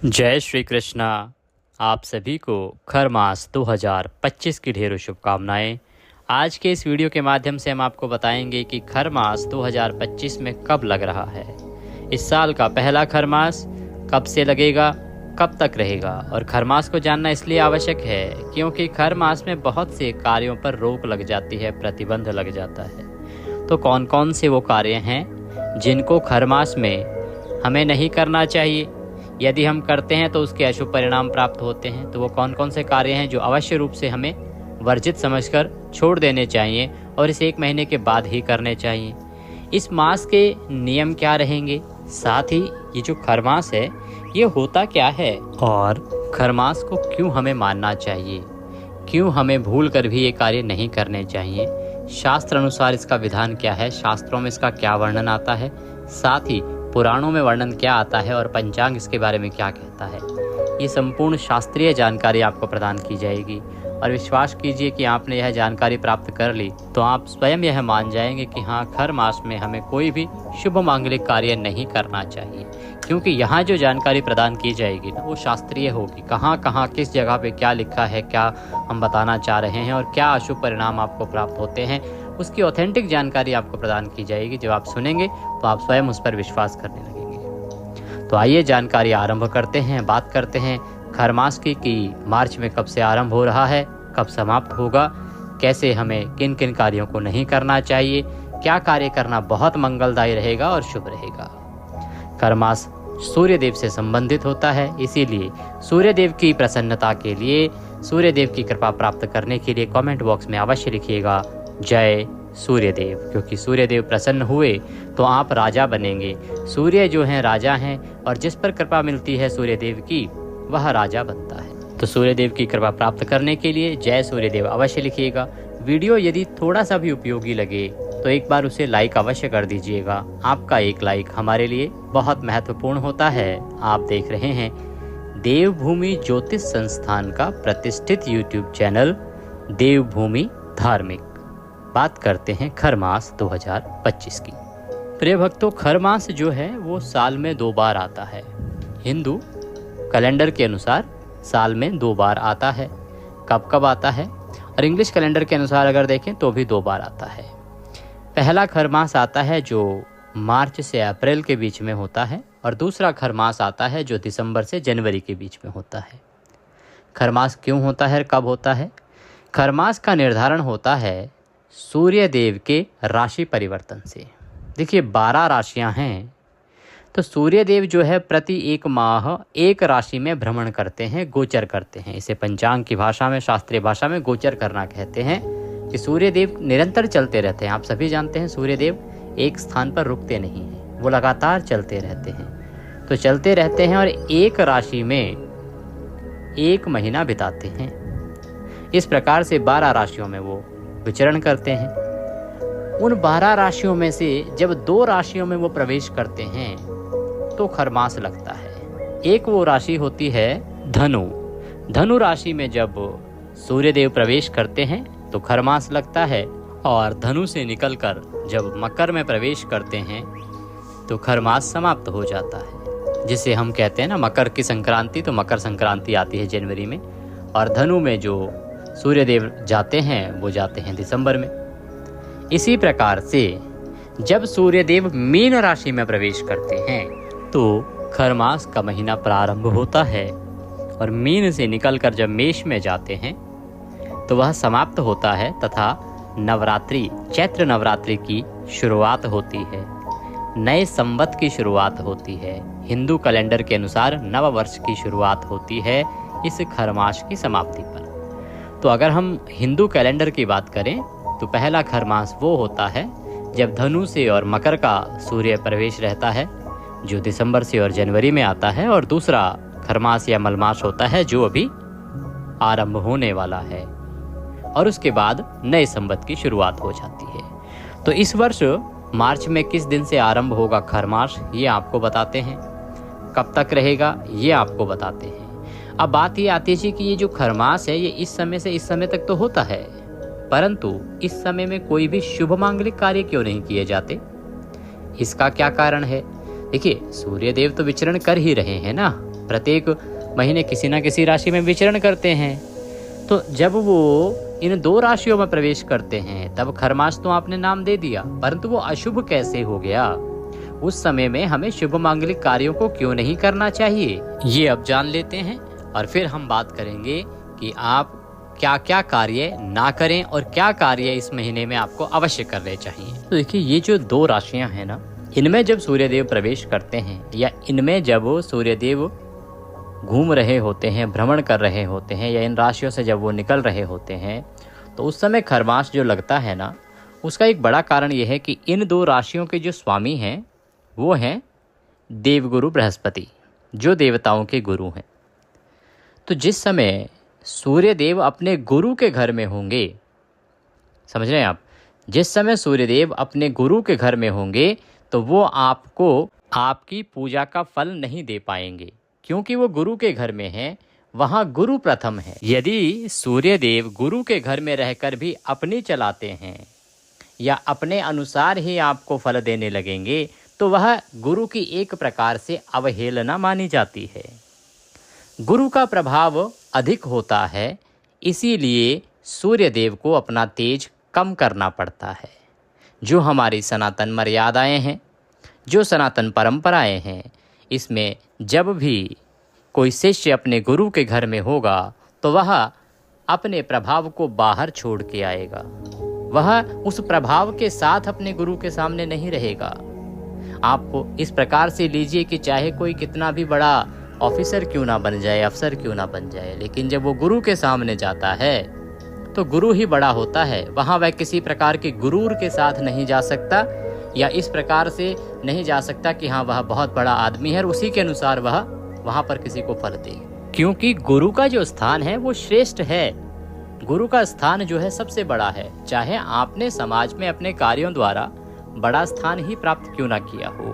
जय श्री कृष्णा। आप सभी को खर मास 2025 की ढेरों शुभकामनाएं। आज के इस वीडियो के माध्यम से हम आपको बताएंगे कि खर मास 2025 में कब लग रहा है। इस साल का पहला खर मास कब से लगेगा, कब तक रहेगा। और खर मास को जानना इसलिए आवश्यक है क्योंकि खर मास में बहुत से कार्यों पर रोक लग जाती है, प्रतिबंध लग जाता है। तो कौन कौन से वो कार्य हैं जिनको खर मास में हमें नहीं करना चाहिए, यदि हम करते हैं तो उसके अशुभ परिणाम प्राप्त होते हैं। तो वो कौन कौन से कार्य हैं जो अवश्य रूप से हमें वर्जित समझकर छोड़ देने चाहिए और इस 1 महीने के बाद ही करने चाहिए। इस मास के नियम क्या रहेंगे, साथ ही ये जो खर मास है ये होता क्या है और खर मास को क्यों हमें मानना चाहिए, क्यों हमें भूल कर भी ये कार्य नहीं करने चाहिए, शास्त्र अनुसार इसका विधान क्या है, शास्त्रों में इसका क्या वर्णन आता है, साथ ही पुराणों में वर्णन क्या आता है और पंचांग इसके बारे में क्या कहता है। ये संपूर्ण शास्त्रीय जानकारी आपको प्रदान की जाएगी और विश्वास कीजिए कि आपने यह जानकारी प्राप्त कर ली तो आप स्वयं यह मान जाएंगे कि हाँ, खर मास में हमें कोई भी शुभ मांगलिक कार्य नहीं करना चाहिए, क्योंकि यहाँ जो जानकारी प्रदान की जाएगी ना वो शास्त्रीय होगी। कहाँ कहाँ किस जगह पे क्या लिखा है, क्या हम बताना चाह रहे हैं और क्या अशुभ परिणाम आपको प्राप्त होते हैं, उसकी ऑथेंटिक जानकारी आपको प्रदान की जाएगी। जब आप सुनेंगे तो आप स्वयं उस पर विश्वास करने लगेंगे। तो आइए जानकारी आरंभ करते हैं, बात करते हैं खर मास की कि मार्च में कब से आरंभ हो रहा है, कब समाप्त होगा, कैसे हमें किन किन कार्यों को नहीं करना चाहिए, क्या कार्य करना बहुत मंगलदायी रहेगा और शुभ रहेगा। खर मास सूर्य देव से संबंधित होता है, इसीलिए सूर्य देव की प्रसन्नता के लिए, सूर्य देव की कृपा प्राप्त करने के लिए कमेंट बॉक्स में अवश्य लिखिएगा जय सूर्यदेव, क्योंकि सूर्यदेव प्रसन्न हुए तो आप राजा बनेंगे। सूर्य जो हैं राजा हैं और जिस पर कृपा मिलती है सूर्यदेव की वह राजा बनता है। तो सूर्यदेव की कृपा प्राप्त करने के लिए जय सूर्यदेव अवश्य लिखिएगा। वीडियो यदि थोड़ा सा भी उपयोगी लगे तो एक बार उसे लाइक अवश्य कर दीजिएगा। आपका एक लाइक हमारे लिए बहुत महत्वपूर्ण होता है। आप देख रहे हैं देवभूमि ज्योतिष संस्थान का प्रतिष्ठित यूट्यूब चैनल देवभूमि धार्मिक। बात करते हैं खर मास 2025 की। प्रिय भक्तों, खर मास जो है वो साल में 2 बार आता है। हिंदू कैलेंडर के अनुसार साल में 2 बार आता है। कब कब आता है, और इंग्लिश कैलेंडर के अनुसार अगर देखें तो भी 2 बार आता है। पहला खर मास आता है जो मार्च से अप्रैल के बीच में होता है और दूसरा खर मास आता है जो दिसंबर से जनवरी के बीच में होता है। खर मास क्यों होता है, कब होता है? खर मास का निर्धारण होता है सूर्य देव के राशि परिवर्तन से। देखिए 12 राशियां हैं, तो सूर्य देव जो है प्रति 1 माह एक राशि में भ्रमण करते हैं, गोचर करते हैं। इसे पंचांग की भाषा में, शास्त्रीय भाषा में गोचर करना कहते हैं कि सूर्य देव निरंतर चलते रहते हैं। आप सभी जानते हैं सूर्य देव एक स्थान पर रुकते नहीं हैं, वो लगातार चलते रहते हैं। तो चलते रहते हैं और एक राशि में 1 महीना बिताते हैं। इस प्रकार से 12 राशियों में वो विचरण करते हैं। उन 12 राशियों में से जब 2 राशियों में वो प्रवेश करते हैं तो खर मास लगता है। एक वो राशि होती है धनु। धनु राशि में जब सूर्य देव प्रवेश करते हैं तो खर मास लगता है, और धनु से निकलकर जब मकर में प्रवेश करते हैं तो खर मास समाप्त हो जाता है। जिसे हम कहते हैं ना मकर की संक्रांति, तो मकर संक्रांति आती है जनवरी में, और धनु में जो सूर्यदेव जाते हैं वो जाते हैं दिसंबर में। इसी प्रकार से जब सूर्यदेव मीन राशि में प्रवेश करते हैं तो खर मास का महीना प्रारंभ होता है, और मीन से निकलकर जब मेष में जाते हैं तो वह समाप्त होता है तथा नवरात्रि, चैत्र नवरात्रि की शुरुआत होती है। नए संवत की शुरुआत होती है। हिंदू कैलेंडर के अनुसार नव वर्ष की शुरुआत होती है इस खर मास की समाप्ति पर। तो अगर हम हिंदू कैलेंडर की बात करें तो पहला खर मास वो होता है जब धनु से और मकर का सूर्य प्रवेश रहता है जो दिसंबर से और जनवरी में आता है, और दूसरा खर मास या मलमास होता है जो अभी आरंभ होने वाला है, और उसके बाद नए संवत की शुरुआत हो जाती है। तो इस वर्ष मार्च में किस दिन से आरंभ होगा खर मास, ये आपको बताते हैं। कब तक रहेगा ये आपको बताते हैं। अब बात ये आती है कि ये जो खर मास है ये इस समय से इस समय तक तो होता है, परंतु इस समय में कोई भी शुभ मांगलिक कार्य क्यों नहीं किए जाते? इसका क्या कारण है? देखिए सूर्य देव तो विचरण कर ही रहे हैं ना, प्रत्येक महीने किसी न किसी राशि में विचरण करते हैं। तो जब वो इन 2 राशियों में प्रवेश करते हैं तब खरमास तो आपने नाम दे दिया, परंतु वो अशुभ कैसे हो गया? उस समय में हमें शुभ मांगलिक कार्यों को क्यों नहीं करना चाहिए, ये अब जान लेते हैं और फिर हम बात करेंगे कि आप क्या क्या कार्य ना करें और क्या कार्य इस महीने में आपको अवश्य करने चाहिए। तो देखिए, ये जो 2 राशियां हैं ना, इनमें जब सूर्यदेव प्रवेश करते हैं या इनमें जब सूर्यदेव घूम रहे होते हैं, भ्रमण कर रहे होते हैं, या इन राशियों से जब वो निकल रहे होते हैं, तो उस समय खरमास जो लगता है ना, उसका एक बड़ा कारण यह है कि इन 2 राशियों के जो स्वामी हैं वो हैं देवगुरु बृहस्पति, जो देवताओं के गुरु हैं। तो जिस समय सूर्यदेव अपने गुरु के घर में होंगे, समझ रहे हैं आप, जिस समय सूर्यदेव अपने गुरु के घर में होंगे तो वो आपको आपकी पूजा का फल नहीं दे पाएंगे, क्योंकि वो गुरु के घर में हैं, वहाँ गुरु प्रथम है। यदि सूर्यदेव गुरु के घर में रहकर भी अपनी चलाते हैं या अपने अनुसार ही आपको फल देने लगेंगे तो वह गुरु की एक प्रकार से अवहेलना मानी जाती है। गुरु का प्रभाव अधिक होता है, इसीलिए सूर्यदेव को अपना तेज कम करना पड़ता है। जो हमारी सनातन मर्यादाएं हैं, जो सनातन परंपराएं हैं, इसमें जब भी कोई शिष्य अपने गुरु के घर में होगा तो वह अपने प्रभाव को बाहर छोड़ के आएगा, वह उस प्रभाव के साथ अपने गुरु के सामने नहीं रहेगा। आपको इस प्रकार से लीजिए कि चाहे कोई कितना भी बड़ा ऑफिसर क्यों ना बन जाए, अफसर क्यों ना बन जाए, लेकिन जब वो गुरु के सामने जाता है तो गुरु ही बड़ा होता है। वहाँ वह किसी प्रकार के गुरूर के साथ नहीं जा सकता या इस प्रकार से नहीं जा सकता कि हाँ वह बहुत बड़ा आदमी है और उसी के अनुसार वह वहाँ पर किसी को फल दे, क्योंकि गुरु का जो स्थान है वो श्रेष्ठ है। गुरु का स्थान जो है सबसे बड़ा है, चाहे आपने समाज में अपने कार्यों द्वारा बड़ा स्थान ही प्राप्त क्यों ना किया हो,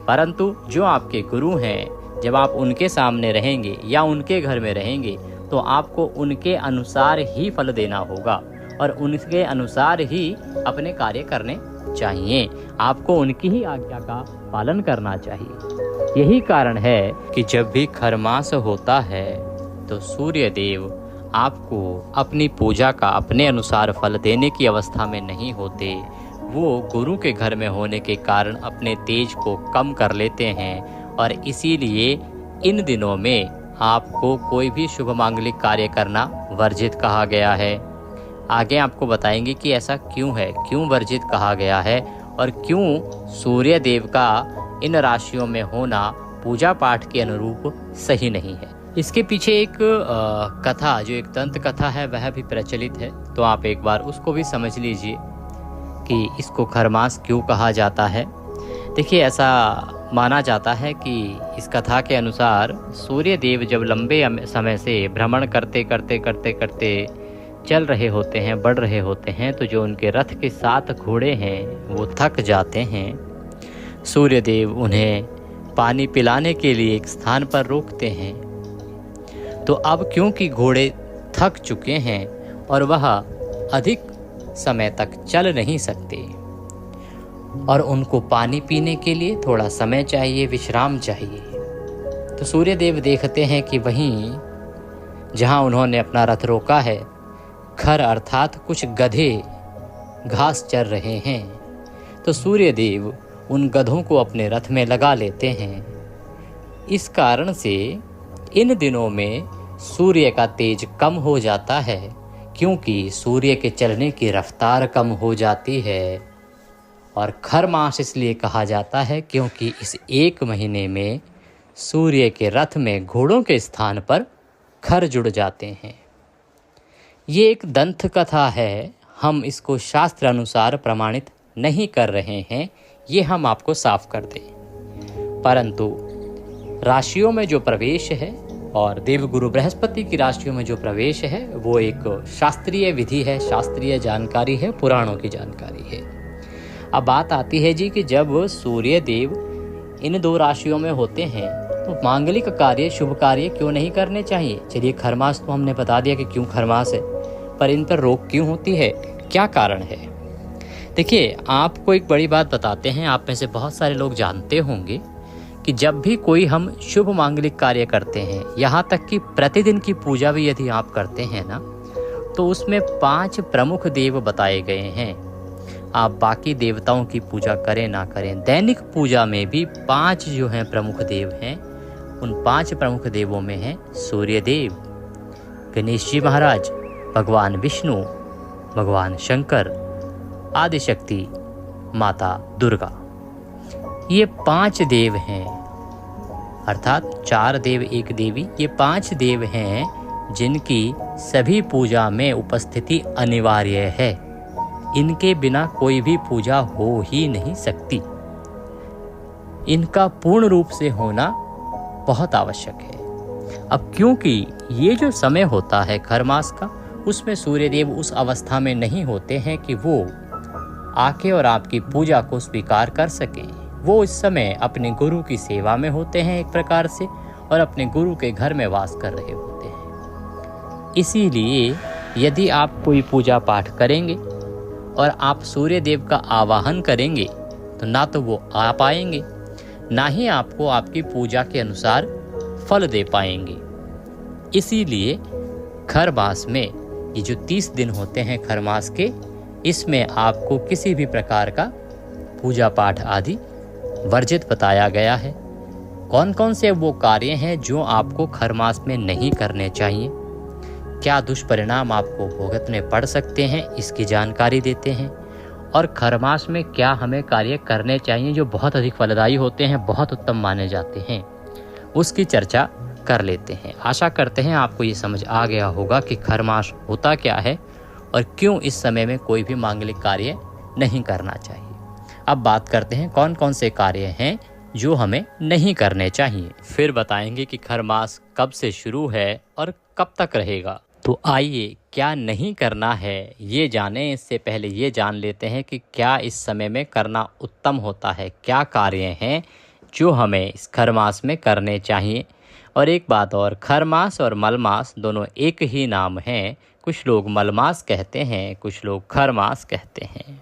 परंतु जो आपके गुरु हैं, जब आप उनके सामने रहेंगे या उनके घर में रहेंगे तो आपको उनके अनुसार ही फल देना होगा और उनके अनुसार ही अपने कार्य करने चाहिए। आपको उनकी ही आज्ञा का पालन करना चाहिए। यही कारण है कि जब भी खरमास होता है तो सूर्यदेव आपको अपनी पूजा का अपने अनुसार फल देने की अवस्था में नहीं होते। वो गुरु के घर में होने के कारण अपने तेज को कम कर लेते हैं और इसीलिए इन दिनों में आपको कोई भी शुभ मांगलिक कार्य करना वर्जित कहा गया है। आगे आपको बताएंगे कि ऐसा क्यों है, क्यों वर्जित कहा गया है और क्यों सूर्य देव का इन राशियों में होना पूजा पाठ के अनुरूप सही नहीं है। इसके पीछे एक कथा, जो एक दंत कथा है, वह भी प्रचलित है, तो आप एक बार उसको भी समझ लीजिए कि इसको खरमास क्यों कहा जाता है। देखिए, ऐसा माना जाता है कि इस कथा के अनुसार सूर्य देव जब लंबे समय से भ्रमण करते करते चल रहे होते हैं, बढ़ रहे होते हैं, तो जो उनके रथ के 7 घोड़े हैं वो थक जाते हैं। सूर्य देव उन्हें पानी पिलाने के लिए एक स्थान पर रोकते हैं। तो अब क्योंकि घोड़े थक चुके हैं और वह अधिक समय तक चल नहीं सकते और उनको पानी पीने के लिए थोड़ा समय चाहिए, विश्राम चाहिए, तो सूर्यदेव देखते हैं कि वहीं जहां उन्होंने अपना रथ रोका है, खर अर्थात कुछ गधे घास चर रहे हैं। तो सूर्यदेव उन गधों को अपने रथ में लगा लेते हैं। इस कारण से इन दिनों में सूर्य का तेज कम हो जाता है, क्योंकि सूर्य के चलने की रफ्तार कम हो जाती है। और खर मास इसलिए कहा जाता है क्योंकि इस 1 महीने में सूर्य के रथ में घोड़ों के स्थान पर खर जुड़ जाते हैं। ये एक दंत कथा है, हम इसको शास्त्र अनुसार प्रमाणित नहीं कर रहे हैं, ये हम आपको साफ कर दें। परंतु राशियों में जो प्रवेश है और देवगुरु बृहस्पति की राशियों में जो प्रवेश है वो एक शास्त्रीय विधि है, शास्त्रीय जानकारी है, पुराणों की जानकारी है। अब बात आती है जी कि जब सूर्य देव इन 2 राशियों में होते हैं तो मांगलिक कार्य, शुभ कार्य क्यों नहीं करने चाहिए। चलिए, खरमास तो हमने बता दिया कि क्यों खरमास है, पर इन पर रोक क्यों होती है, क्या कारण है। देखिए, आपको एक बड़ी बात बताते हैं, आप में से बहुत सारे लोग जानते होंगे कि जब भी कोई हम शुभ मांगलिक कार्य करते हैं, यहाँ तक कि प्रतिदिन की पूजा भी यदि आप करते हैं ना, तो उसमें 5 प्रमुख देव बताए गए हैं। आप बाकी देवताओं की पूजा करें ना करें, दैनिक पूजा में भी 5 जो हैं प्रमुख देव हैं। उन 5 प्रमुख देवों में हैं सूर्य देव, गणेश जी महाराज, भगवान विष्णु, भगवान शंकर, आदिशक्ति, माता दुर्गा। ये 5 देव हैं, अर्थात 4 देव 1 देवी। ये 5 देव हैं जिनकी सभी पूजा में उपस्थिति अनिवार्य है। इनके बिना कोई भी पूजा हो ही नहीं सकती। इनका पूर्ण रूप से होना बहुत आवश्यक है। अब क्योंकि ये जो समय होता है खर मास का, उसमें सूर्यदेव उस अवस्था में नहीं होते हैं कि वो आके और आपकी पूजा को स्वीकार कर सकें। वो इस समय अपने गुरु की सेवा में होते हैं एक प्रकार से, और अपने गुरु के घर में वास कर रहे होते हैं। इसीलिए यदि आप कोई पूजा पाठ करेंगे और आप सूर्य देव का आवाहन करेंगे, तो ना तो वो आ पाएंगे, ना ही आपको आपकी पूजा के अनुसार फल दे पाएंगे। इसीलिए खर मास में ये जो 30 दिन होते हैं खर मास के, इसमें आपको किसी भी प्रकार का पूजा पाठ आदि वर्जित बताया गया है। कौन कौन से वो कार्य हैं जो आपको खर मास में नहीं करने चाहिए, क्या दुष्परिणाम आपको भुगतने पड़ सकते हैं, इसकी जानकारी देते हैं। और खर मास में क्या हमें कार्य करने चाहिए जो बहुत अधिक फलदायी होते हैं, बहुत उत्तम माने जाते हैं, उसकी चर्चा कर लेते हैं। आशा करते हैं आपको ये समझ आ गया होगा कि खर मास होता क्या है और क्यों इस समय में कोई भी मांगलिक कार्य नहीं करना चाहिए। अब बात करते हैं कौन कौन से कार्य हैं जो हमें नहीं करने चाहिए। फिर बताएंगे कि खर मास कब से शुरू है और कब तक रहेगा। तो आइए क्या नहीं करना है ये जानें। इससे पहले ये जान लेते हैं कि क्या इस समय में करना उत्तम होता है, क्या कार्य हैं जो हमें इस खर मास में करने चाहिए। और एक बात और, खर मास और मल मास दोनों एक ही नाम हैं। कुछ लोग मल मास कहते हैं, कुछ लोग खर मास कहते हैं।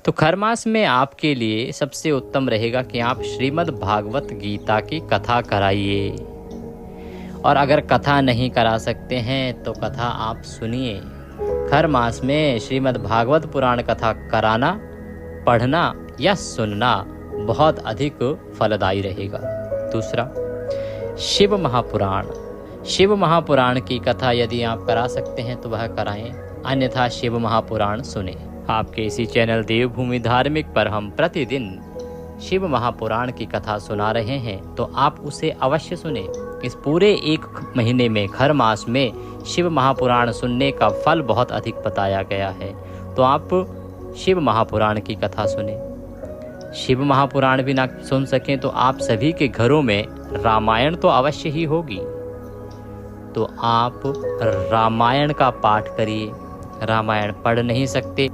तो खर मास में आपके लिए सबसे उत्तम रहेगा कि आप श्रीमद् भागवत गीता की कथा कराइए। और अगर कथा नहीं करा सकते हैं तो कथा आप सुनिए। खर मास में श्रीमद् भागवत पुराण कथा कराना, पढ़ना या सुनना बहुत अधिक फलदायी रहेगा। दूसरा, शिव महापुराण। शिव महापुराण की कथा यदि आप करा सकते हैं तो वह कराएं, अन्यथा शिव महापुराण सुने। आपके इसी चैनल देवभूमि धार्मिक पर हम प्रतिदिन शिव महापुराण की कथा सुना रहे हैं, तो आप उसे अवश्य सुने। इस पूरे 1 महीने में खर मास में शिव महापुराण सुनने का फल बहुत अधिक बताया गया है, तो आप शिव महापुराण की कथा सुने। शिव महापुराण भी ना सुन सकें तो आप सभी के घरों में रामायण तो अवश्य ही होगी, तो आप रामायण का पाठ करिए। रामायण पढ़ नहीं सकते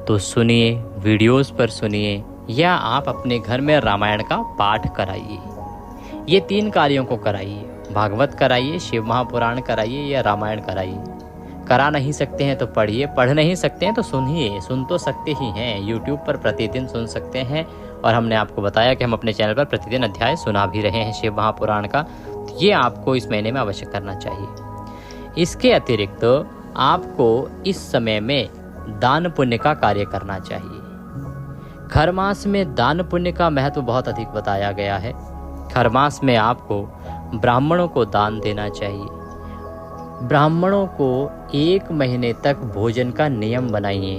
तो सुनिए, वीडियोस पर सुनिए, या आप अपने घर में रामायण का पाठ कराइए। ये 3 कार्यों को कराइए, भागवत कराइए, शिव महापुराण कराइए या रामायण कराइए। करा नहीं सकते हैं तो पढ़िए, पढ़ नहीं सकते हैं तो सुनिए। सुन तो सकते ही हैं, यूट्यूब पर प्रतिदिन सुन सकते हैं। और हमने आपको बताया कि हम अपने चैनल पर प्रतिदिन अध्याय सुना भी रहे हैं शिव महापुराण का, तो ये आपको इस महीने में अवश्य करना चाहिए। इसके अतिरिक्त आपको इस समय में दान पुण्य का कार्य करना चाहिए। खर मास में दान पुण्य का महत्व बहुत अधिक बताया गया है। खर मास में आपको ब्राह्मणों को दान देना चाहिए। ब्राह्मणों को 1 महीने तक भोजन का नियम बनाइए।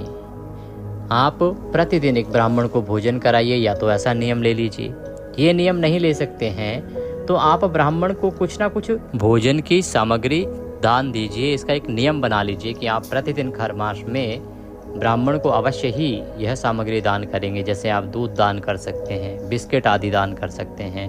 आप प्रतिदिन एक ब्राह्मण को भोजन कराइए, या तो ऐसा नियम ले लीजिए। ये नियम नहीं ले सकते हैं तो आप ब्राह्मण को कुछ ना कुछ भोजन की सामग्री दान दीजिए। इसका एक नियम बना लीजिए कि आप प्रतिदिन खर मास में ब्राह्मण को अवश्य ही यह सामग्री दान करेंगे। जैसे आप दूध दान कर सकते हैं, बिस्किट आदि दान कर सकते हैं,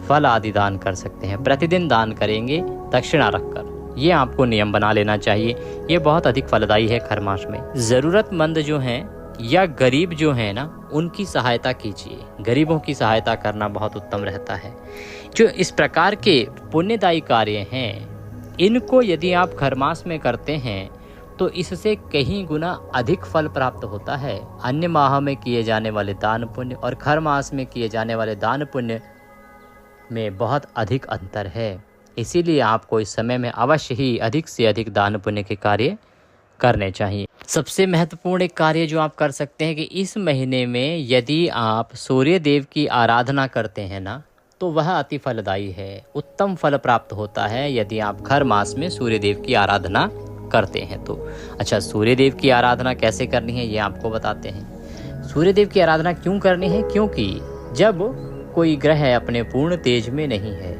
फल आदि दान कर सकते हैं। प्रतिदिन दान करेंगे दक्षिणा रखकर, ये आपको नियम बना लेना चाहिए। ये बहुत अधिक फलदायी है खर मास में। ज़रूरतमंद जो हैं या गरीब जो हैं ना, उनकी सहायता कीजिए। गरीबों की सहायता करना बहुत उत्तम रहता है। जो इस प्रकार के पुण्यदायी कार्य हैं, इनको यदि आप खर मास में करते हैं तो इससे कहीं गुना अधिक फल प्राप्त होता है। अन्य माह में किए जाने वाले दान पुण्य और खर मास में किए जाने वाले दान पुण्य में बहुत अधिक अंतर है। इसीलिए आपको इस समय में अवश्य ही अधिक से अधिक दान पुण्य के कार्य करने चाहिए। सबसे महत्वपूर्ण एक कार्य जो आप कर सकते हैं कि इस महीने में यदि आप सूर्य देव की आराधना करते हैं ना, तो वह अति फलदायी है, उत्तम फल प्राप्त होता है यदि आप खर मास में सूर्य देव की आराधना करते हैं तो। अच्छा, सूर्य देव की आराधना कैसे करनी है ये आपको बताते हैं। सूर्य देव की आराधना क्यों करनी है? क्योंकि जब कोई ग्रह अपने पूर्ण तेज में नहीं है,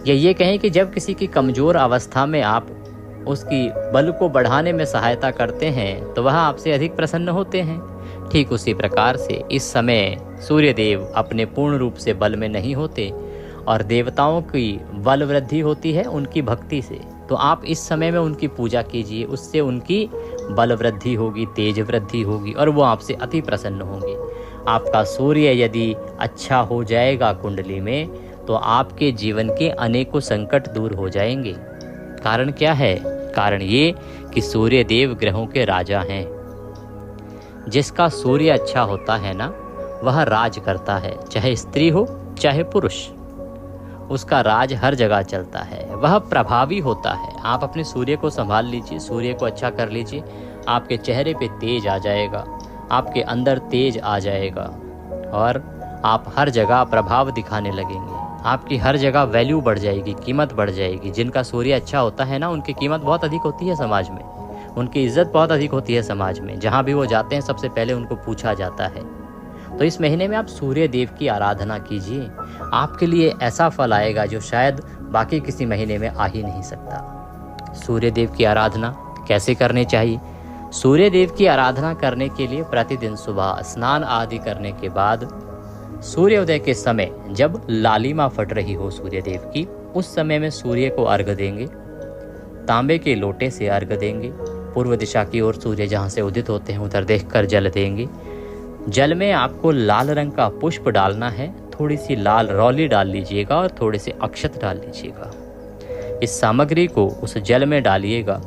या ये कहें कि जब किसी की कमज़ोर अवस्था में आप उसकी बल को बढ़ाने में सहायता करते हैं तो वह आपसे अधिक प्रसन्न होते हैं। ठीक उसी प्रकार से इस समय सूर्य देव अपने पूर्ण रूप से बल में नहीं होते और देवताओं की बल वृद्धि होती है उनकी भक्ति से। तो आप इस समय में उनकी पूजा कीजिए, उससे उनकी बल वृद्धि होगी, तेज वृद्धि होगी और वो आपसे अति प्रसन्न होंगे। आपका सूर्य यदि अच्छा हो जाएगा कुंडली में, तो आपके जीवन के अनेकों संकट दूर हो जाएंगे। कारण क्या है? कारण ये कि सूर्य देव ग्रहों के राजा हैं। जिसका सूर्य अच्छा होता है ना, वह राज करता है, चाहे स्त्री हो चाहे पुरुष, उसका राज हर जगह चलता है, वह प्रभावी होता है। आप अपने सूर्य को संभाल लीजिए, सूर्य को अच्छा कर लीजिए, आपके चेहरे पे तेज आ जाएगा, आपके अंदर तेज आ जाएगा और आप हर जगह प्रभाव दिखाने लगेंगे। आपकी हर जगह वैल्यू बढ़ जाएगी, कीमत बढ़ जाएगी। जिनका सूर्य अच्छा होता है ना, उनकी कीमत बहुत अधिक होती है समाज में, उनकी इज्जत बहुत अधिक होती है समाज में। जहाँ भी वो जाते हैं सबसे पहले उनको पूछा जाता है। तो इस महीने में आप सूर्य देव की आराधना कीजिए, आपके लिए ऐसा फल आएगा जो शायद बाकी किसी महीने में आ ही नहीं सकता। सूर्य देव की आराधना कैसे करनी चाहिए? सूर्य देव की आराधना करने के लिए प्रतिदिन सुबह स्नान आदि करने के बाद सूर्योदय के समय जब लालिमा फट रही हो सूर्य देव की, उस समय में सूर्य को अर्घ देंगे। तांबे के लोटे से अर्घ देंगे। पूर्व दिशा की ओर सूर्य जहाँ से उदित होते हैं उधर देखकर जल देंगे। जल में आपको लाल रंग का पुष्प डालना है, थोड़ी सी लाल रौली डाल लीजिएगा और थोड़े से अक्षत डाल लीजिएगा। इस सामग्री को उस जल में डालिएगा।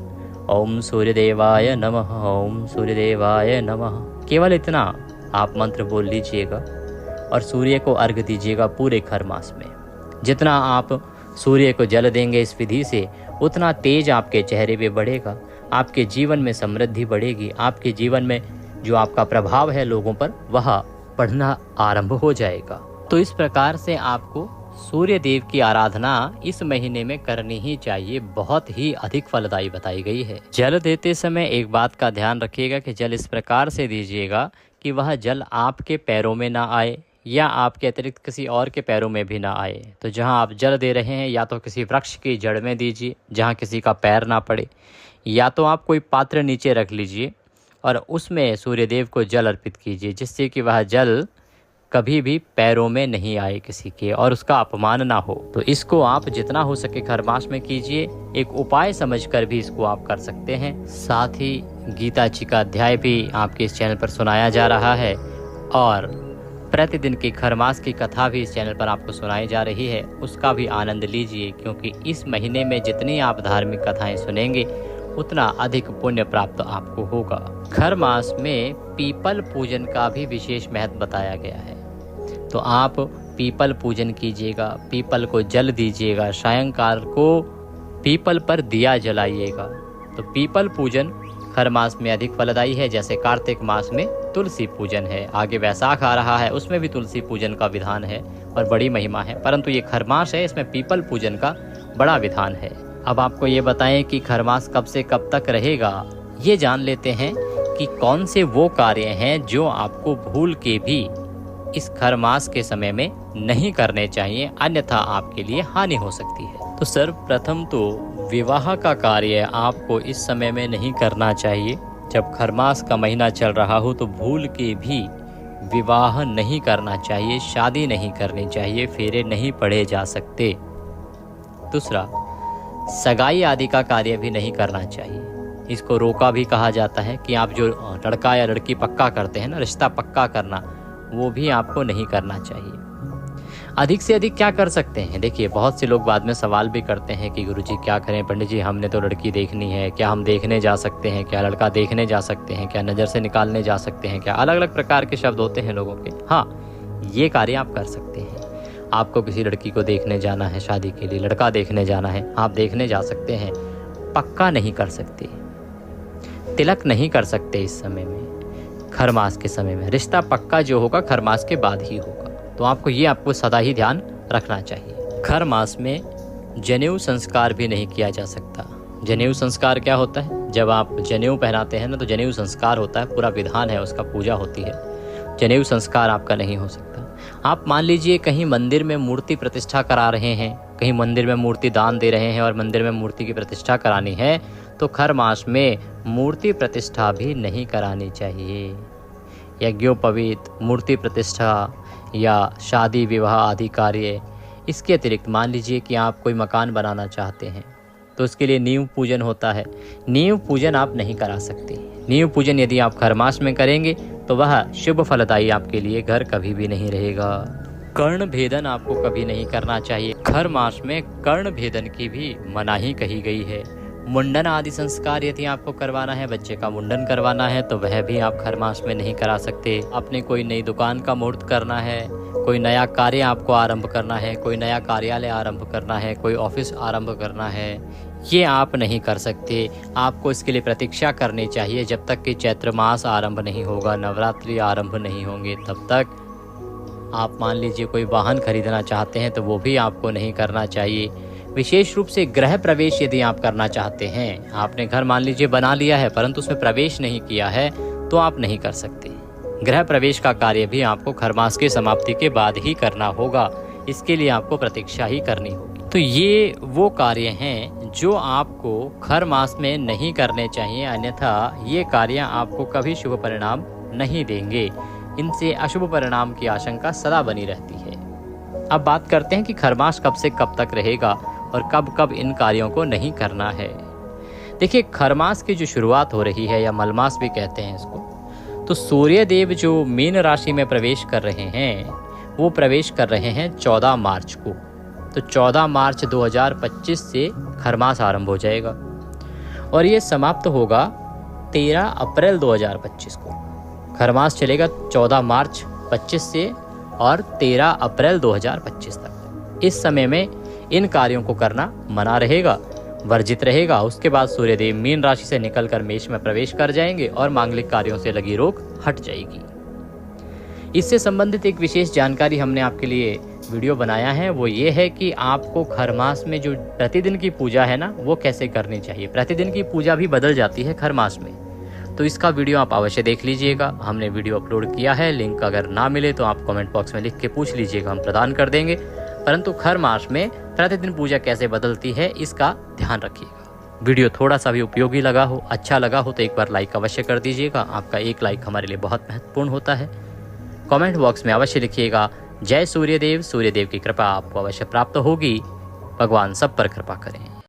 ओम सूर्यदेवाय नमः, ओम सूर्यदेवाय नमः, केवल इतना आप मंत्र बोल लीजिएगा और सूर्य को अर्घ दीजिएगा पूरे खर मास में। जितना आप सूर्य को जल देंगे इस विधि से, उतना तेज आपके चेहरे पे बढ़ेगा, आपके जीवन में समृद्धि बढ़ेगी, आपके जीवन में जो आपका प्रभाव है लोगों पर वह बढ़ना आरंभ हो जाएगा। तो इस प्रकार से आपको सूर्य देव की आराधना इस महीने में करनी ही चाहिए, बहुत ही अधिक फलदायी बताई गई है। जल देते समय एक बात का ध्यान रखिएगा कि जल इस प्रकार से दीजिएगा कि वह जल आपके पैरों में ना आए या आपके अतिरिक्त किसी और के पैरों में भी ना आए। तो जहां आप जल दे रहे हैं या तो किसी वृक्ष की जड़ में दीजिए जहां किसी का पैर ना पड़े, या तो आप कोई पात्र नीचे रख लीजिए और उसमें सूर्यदेव को जल अर्पित कीजिए, जिससे कि वह जल कभी भी पैरों में नहीं आए किसी के और उसका अपमान ना हो। तो इसको आप जितना हो सके खर मास में कीजिए। एक उपाय समझकर भी इसको आप कर सकते हैं। साथ ही गीता जी का अध्याय भी आपके इस चैनल पर सुनाया जा रहा है और प्रतिदिन की खर मास की कथा भी इस चैनल पर आपको सुनाई जा रही है, उसका भी आनंद लीजिए, क्योंकि इस महीने में जितनी आप धार्मिक कथाएं सुनेंगे उतना अधिक पुण्य प्राप्त आपको होगा। खर मास में पीपल पूजन का भी विशेष महत्व बताया गया है। तो आप पीपल पूजन कीजिएगा, पीपल को जल दीजिएगा, सायंकाल को पीपल पर दिया जलाइएगा। तो पीपल पूजन खर मास में अधिक फलदायी है, जैसे कार्तिक मास में तुलसी पूजन है, आगे वैसाख आ रहा है उसमें भी तुलसी पूजन का विधान है और बड़ी महिमा है, परंतु ये खर मास है, इसमें पीपल पूजन का बड़ा विधान है। अब आपको ये बताएं कि खर मास कब से कब तक रहेगा, ये जान लेते हैं कि कौन से वो कार्य हैं जो आपको भूल के भी इस खर मास के समय में नहीं करने चाहिए, अन्यथा आपके लिए हानि हो सकती है। तो सर्वप्रथम तो विवाह का कार्य आपको इस समय में नहीं करना चाहिए। जब खर मास का महीना चल रहा हो तो भूल के भी विवाह नहीं करना चाहिए, शादी नहीं करनी चाहिए, फेरे नहीं पढ़े जा सकते। दूसरा, सगाई आदि का कार्य भी नहीं करना चाहिए। इसको रोका भी कहा जाता है कि आप जो लड़का या लड़की पक्का करते हैं ना, रिश्ता पक्का करना, वो भी आपको नहीं करना चाहिए। अधिक से अधिक क्या कर सकते हैं? देखिए, बहुत से लोग बाद में सवाल भी करते हैं कि गुरुजी क्या करें, पंडित जी हमने तो लड़की देखनी है, क्या हम देखने जा सकते हैं, क्या लड़का देखने जा सकते हैं, क्या नज़र से निकालने जा सकते हैं, क्या अलग अलग प्रकार के शब्द होते हैं लोगों के। हाँ, ये कार्य आप कर सकते हैं। आपको किसी लड़की को देखने जाना है, शादी के लिए लड़का देखने जाना है, आप देखने जा सकते हैं, पक्का नहीं कर सकते, तिलक नहीं कर सकते इस समय में, खर मास के समय में। रिश्ता पक्का जो होगा खर मास के बाद ही होगा। तो आपको सदा ही ध्यान रखना चाहिए। खर मास में जनेऊ संस्कार भी नहीं किया जा सकता। जनेऊ संस्कार क्या होता है? जब आप जनेऊ पहनाते हैं ना, तो जनेऊ संस्कार होता है, पूरा विधान है, उसका पूजा होती है। जनेऊ संस्कार आपका नहीं हो सकता। आप मान लीजिए कहीं मंदिर में मूर्ति प्रतिष्ठा करा रहे हैं, कहीं मंदिर में मूर्ति दान दे रहे हैं और मंदिर में मूर्ति की प्रतिष्ठा करानी है, तो खर मास में मूर्ति प्रतिष्ठा भी नहीं करानी चाहिए। यज्ञोपवीत, मूर्ति प्रतिष्ठा या शादी विवाह आदि कार्य, इसके अतिरिक्त मान लीजिए कि आप कोई मकान बनाना चाहते हैं, तो उसके लिए नींव पूजन होता है। नींव पूजन आप नहीं करा सकते। नींव पूजन यदि आप खर मास में करेंगे तो वह शुभ फलदायी आपके लिए घर कभी भी नहीं रहेगा। कर्ण भेदन आपको कभी नहीं करना चाहिए। खर मास में कर्ण भेदन की भी मनाही कही गई है। मुंडन आदि संस्कार यदि आपको करवाना है, बच्चे का मुंडन करवाना है, तो वह भी आप खर मास में नहीं करा सकते। आपने कोई नई दुकान का मुहूर्त करना है, कोई नया कार्य आपको आरंभ करना है, कोई नया कार्यालय आरंभ करना है, कोई ऑफिस आरंभ करना है, ये आप नहीं कर सकते। आपको इसके लिए प्रतीक्षा करनी चाहिए जब तक कि चैत्र मास आरंभ नहीं होगा, नवरात्रि आरंभ नहीं होंगे, तब तक। आप मान लीजिए कोई वाहन खरीदना चाहते हैं तो वो भी आपको नहीं करना चाहिए। विशेष रूप से गृह प्रवेश यदि आप करना चाहते हैं, आपने घर मान लीजिए बना लिया है परंतु उसमें प्रवेश नहीं किया है, तो आप नहीं कर सकते। गृह प्रवेश का कार्य भी आपको खर मास की समाप्ति के बाद ही करना होगा। इसके लिए आपको प्रतीक्षा ही करनी होगी। तो ये वो कार्य हैं जो आपको खर मास में नहीं करने चाहिए, अन्यथा ये कार्य आपको कभी शुभ परिणाम नहीं देंगे। इनसे अशुभ परिणाम की आशंका सदा बनी रहती है। अब बात करते हैं कि खर मास कब से कब तक रहेगा और कब कब इन कार्यों को नहीं करना है। देखिए, खर मास की जो शुरुआत हो रही है, या मलमास भी कहते हैं इसको, तो सूर्य देव जो मीन राशि में प्रवेश कर रहे हैं, वो प्रवेश कर रहे हैं 14 मार्च को। तो 14 मार्च 2025 से खर मास आरंभ हो जाएगा और ये समाप्त होगा 13 अप्रैल 2025 को। खर मास चलेगा 14 मार्च 25 से और 13 अप्रैल 2025 तक। इस समय में इन कार्यों को करना मना रहेगा, वर्जित रहेगा। उसके बाद सूर्यदेव मीन राशि से निकलकर मेष में प्रवेश कर जाएंगे और मांगलिक कार्यों से लगी रोक हट जाएगी। इससे संबंधित एक विशेष जानकारी हमने आपके लिए वीडियो बनाया है। वो ये है कि आपको खर मास में जो प्रतिदिन की पूजा है ना, वो कैसे करनी चाहिए। प्रतिदिन की पूजा भी बदल जाती है खर मास में, तो इसका वीडियो आप अवश्य देख लीजिएगा। हमने वीडियो अपलोड किया है, लिंक अगर ना मिले तो आप कमेंट बॉक्स में लिख के पूछ लीजिएगा, हम प्रदान कर देंगे। परंतु खर मास में प्रतिदिन पूजा कैसे बदलती है, इसका ध्यान रखिएगा। वीडियो थोड़ा सा भी उपयोगी लगा हो, अच्छा लगा हो, तो एक बार लाइक अवश्य कर दीजिएगा। आपका एक लाइक हमारे लिए बहुत महत्वपूर्ण होता है। कमेंट बॉक्स में अवश्य लिखिएगा जय सूर्यदेव। सूर्यदेव की कृपा आपको अवश्य प्राप्त होगी। भगवान सब पर कृपा करें।